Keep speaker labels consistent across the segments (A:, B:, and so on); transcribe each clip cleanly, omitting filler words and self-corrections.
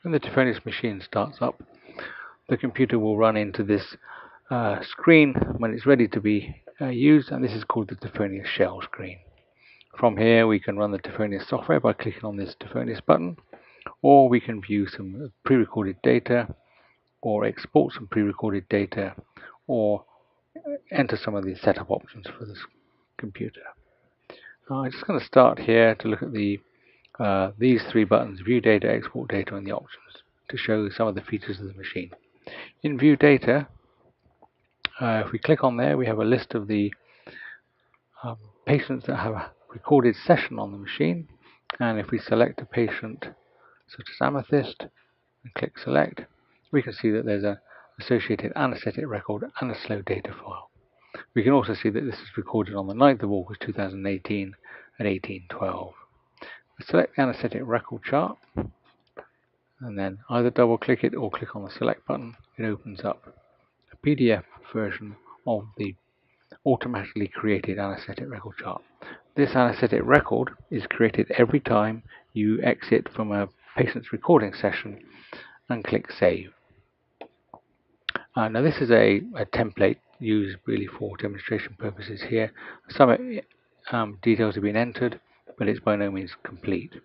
A: When the Tafonius machine starts up, the computer will run into this screen when it's ready to be used, and this is called the Tafonius shell screen. From here we can run the Tafonius software by clicking on this Tafonius button, or we can view some pre-recorded data, or export some pre-recorded data, or enter some of the setup options for this computer. I'm just going to start here to look at these three buttons: View Data, Export Data, and the options, to show some of the features of the machine. In View Data, if we click on there, we have a list of the patients that have a recorded session on the machine, and if we select a patient such as Amethyst and click Select, we can see that there's an associated anaesthetic record and a slow data file. We can also see that this is recorded on the 9th of August 2018 at 18:12. Select the anaesthetic record chart, and then either double click it or click on the select button. It opens up a PDF version of the automatically created anaesthetic record chart. This anaesthetic record is created every time you exit from a patient's recording session and click Save. Now this is a template used really for demonstration purposes here. Some details have been entered, but it's by no means complete.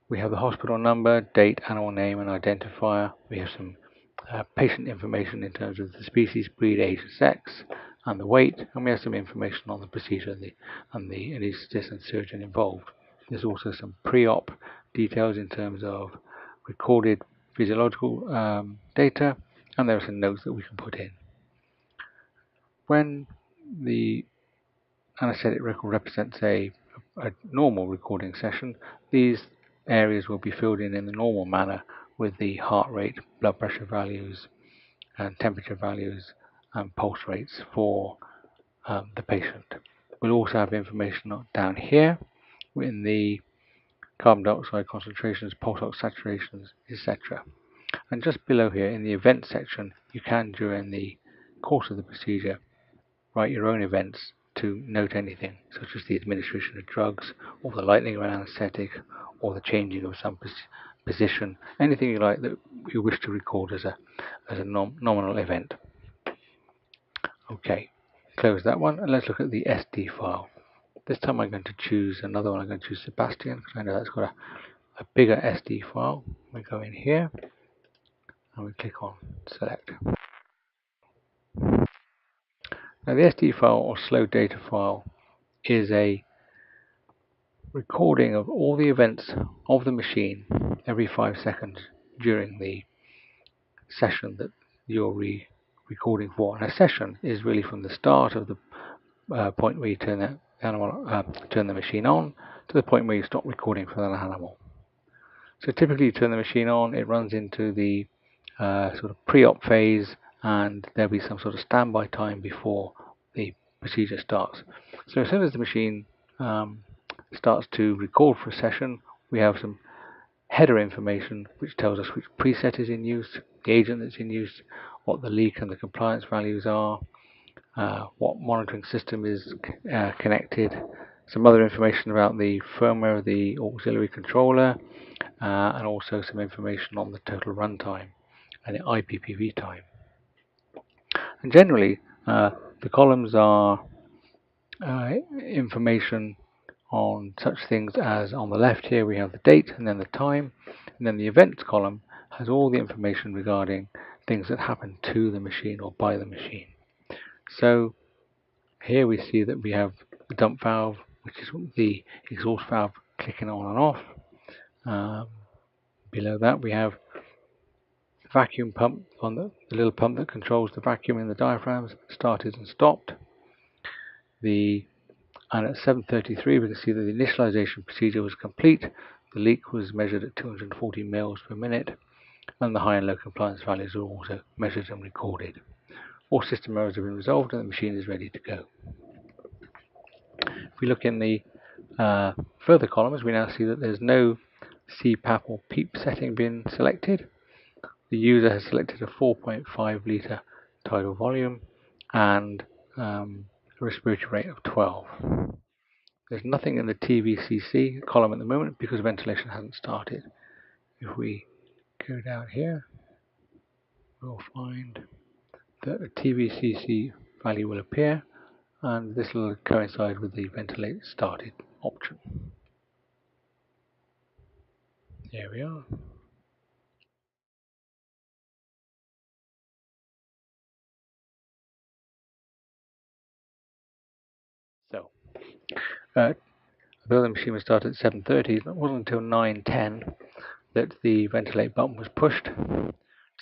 A: We have the hospital number, date, animal name, and identifier. We have some patient information in terms of the species, breed, age, and sex, and the weight, and we have some information on the procedure and the anaesthetist and surgeon involved. There's also some pre-op details in terms of recorded physiological data, and there are some notes that we can put in. When the anaesthetic record represents a normal recording session, these areas will be filled in the normal manner with the heart rate, blood pressure values, and temperature values and pulse rates for the patient. We'll also have information down here in the carbon dioxide concentrations, pulse ox saturations, etc. And just below here in the event section, you can, during the course of the procedure, write your own events to note anything, such as the administration of drugs, or the lightening of an anaesthetic, or the changing of some position, anything you like that you wish to record as a nominal event. Okay, close that one, and let's look at the SD file. This time I'm going to choose another one. I'm going to choose Sebastian, because I know that's got a bigger SD file. We go in here, and we click on Select. Now the SD file, or slow data file, is a recording of all the events of the machine every 5 seconds during the session that you're recording for. And a session is really from the start of the point where you turn the machine on to the point where you stop recording for that animal. So typically you turn the machine on, it runs into the sort of pre-op phase, and there'll be some sort of standby time before the procedure starts. So as soon as the machine starts to record for a session, we have some header information which tells us which preset is in use, the agent that's in use, what the leak and the compliance values are, what monitoring system is connected, some other information about the firmware of the auxiliary controller, and also some information on the total runtime and the IPPV time. And generally, the columns are information on such things as, on the left here we have the date and then the time, and then the events column has all the information regarding things that happen to the machine or by the machine. So here we see that we have the dump valve, which is the exhaust valve clicking on and off. Below that we have the vacuum pump on the little pump that controls the vacuum in the diaphragms, started and stopped. And at 7:33 we can see that the initialization procedure was complete. The leak was measured at 240 mils per minute, and the high and low compliance values were also measured and recorded. All system errors have been resolved and the machine is ready to go. If we look in the further columns, we now see that there's no CPAP or PEEP setting being selected. The user has selected a 4.5 litre tidal volume and a respiratory rate of 12. There's nothing in the TVCC column at the moment because ventilation hasn't started. If we go down here, we'll find that a TVCC value will appear, and this will coincide with the ventilate started option. There we are. So, although the machine was started at 7:30, it wasn't until 9:10 that the ventilate button was pushed to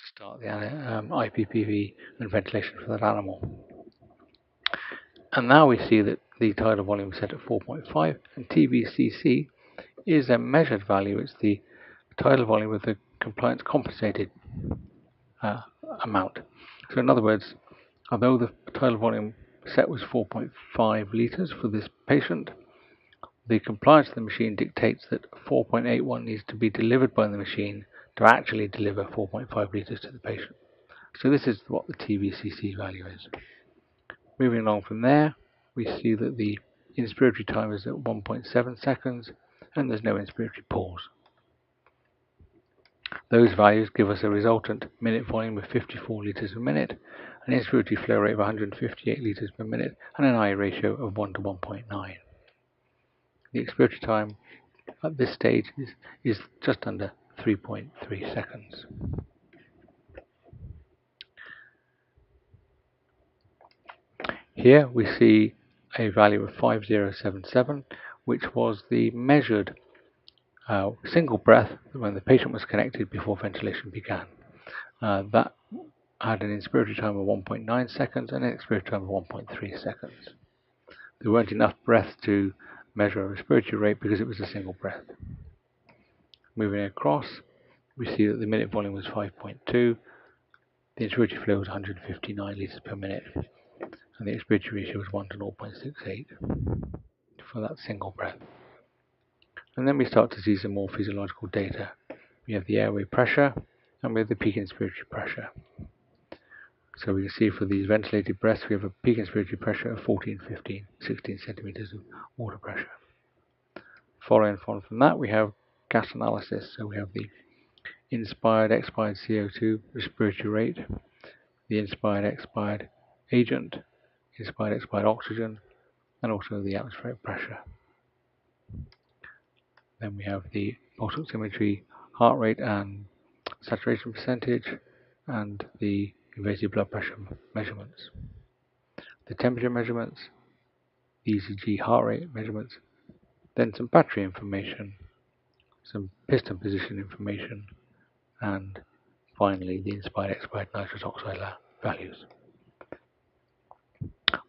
A: start the IPPV and ventilation for that animal. And now we see that the tidal volume is set at 4.5, and TVCC is a measured value. It's the tidal volume with the compliance compensated amount. So in other words, although the tidal volume set was 4.5 litres for this patient, the compliance of the machine dictates that 4.81 needs to be delivered by the machine to actually deliver 4.5 litres to the patient. So this is what the TVCC value is. Moving along from there, we see that the inspiratory time is at 1.7 seconds and there's no inspiratory pause. Those values give us a resultant minute volume of 54 litres per minute, an inspiratory flow rate of 158 litres per minute, and an I ratio of 1 to 1.9. The expiratory time at this stage is just under 3.3 seconds. Here we see a value of 5077, which was the measured single breath when the patient was connected before ventilation began. That had an inspiratory time of 1.9 seconds and an expiratory time of 1.3 seconds. There weren't enough breaths to measure a respiratory rate because it was a single breath. Moving across, we see that the minute volume was 5.2, the inspiratory flow was 159 litres per minute, and the expiratory ratio was 1 to 0.68 for that single breath. And then we start to see some more physiological data. We have the airway pressure and we have the peak inspiratory pressure. So we can see for these ventilated breaths we have a peak inspiratory pressure of 14, 15, 16 centimeters of water pressure. Following on from that we have gas analysis. So we have the inspired expired CO2 respiratory rate, the inspired expired agent, inspired expired oxygen, and also the atmospheric pressure. Then we have the pulse oximetry, heart rate and saturation percentage, and the invasive blood pressure measurements. The temperature measurements, the ECG heart rate measurements, then some battery information, some piston position information, and finally the inspired expired nitrous oxide values.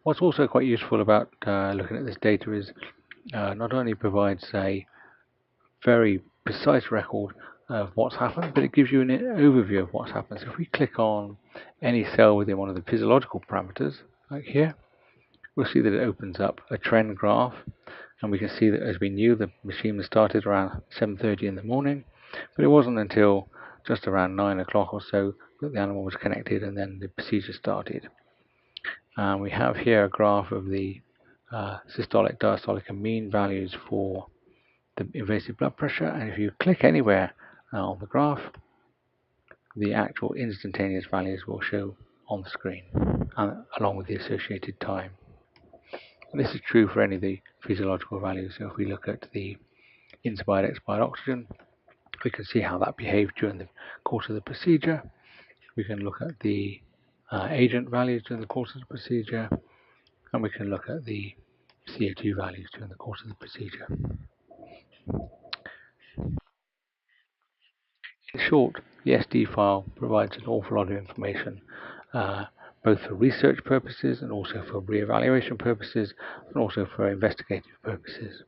A: What's also quite useful about looking at this data is not only provides a very precise record of what's happened, but it gives you an overview of what's happened. So if we click on any cell within one of the physiological parameters, like here, we'll see that it opens up a trend graph, and we can see that, as we knew, the machine was started around 7:30 in the morning, but it wasn't until just around 9 o'clock or so that the animal was connected and then the procedure started. We have here a graph of the systolic, diastolic and mean values for the invasive blood pressure, and if you click anywhere on the graph, the actual instantaneous values will show on the screen, along with the associated time. And this is true for any of the physiological values. So if we look at the inspired expired oxygen, we can see how that behaved during the course of the procedure. We can look at the agent values during the course of the procedure, and we can look at the CO2 values during the course of the procedure. In short, the SD file provides an awful lot of information, both for research purposes and also for re-evaluation purposes, and also for investigative purposes.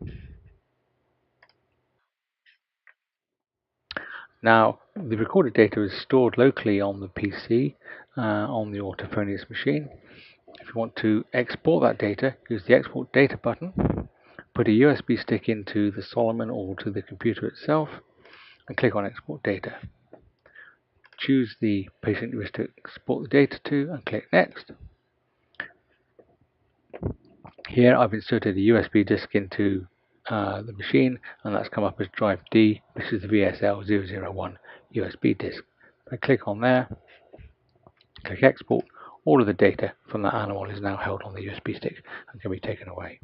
A: Now, the recorded data is stored locally on the PC, on your Tafonius machine. If you want to export that data, use the Export Data button, put a USB stick into the Solomon or to the computer itself, and click on Export Data. Choose the patient you wish to export the data to and click Next. Here I've inserted a USB disk into the machine, and that's come up as drive D. This is the VSL001 USB disk. If I click on there, click export, all of the data from that animal is now held on the USB stick and can be taken away.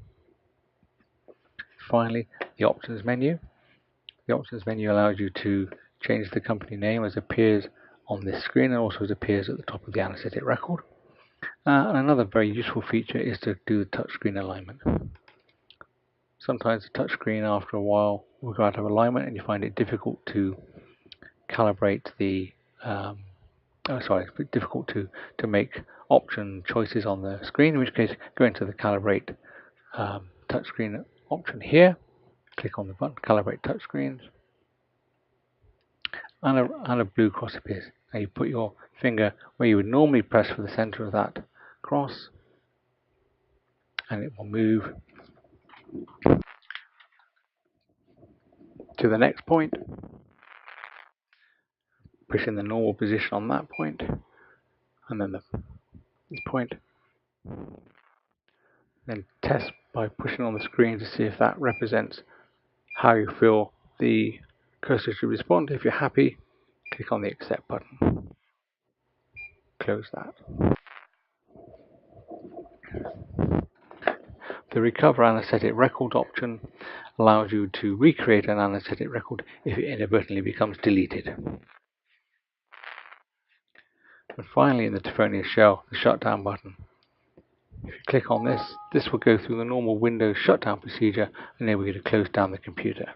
A: Finally, the options menu. The options menu allows you to change the company name as appears on this screen and also as appears at the top of the anaesthetic record. And another very useful feature is to do the touchscreen alignment. Sometimes the touchscreen after a while will go out of alignment and you find it difficult to calibrate the it's difficult to make option choices on the screen, in which case go into the calibrate touchscreen option here, click on the button calibrate touchscreens, and a blue cross appears. Now you put your finger where you would normally press for the center of that cross, and it will move to the next point, push in the normal position on that point, and then this point, then test by pushing on the screen to see if that represents how you feel the cursor should respond. If you're happy, click on the accept button, close that. The recover anaesthetic record option allows you to recreate an anaesthetic record if it inadvertently becomes deleted. And finally, in the Tafonius shell, the shutdown button. If you click on this, this will go through the normal Windows shutdown procedure and enable you to close down the computer.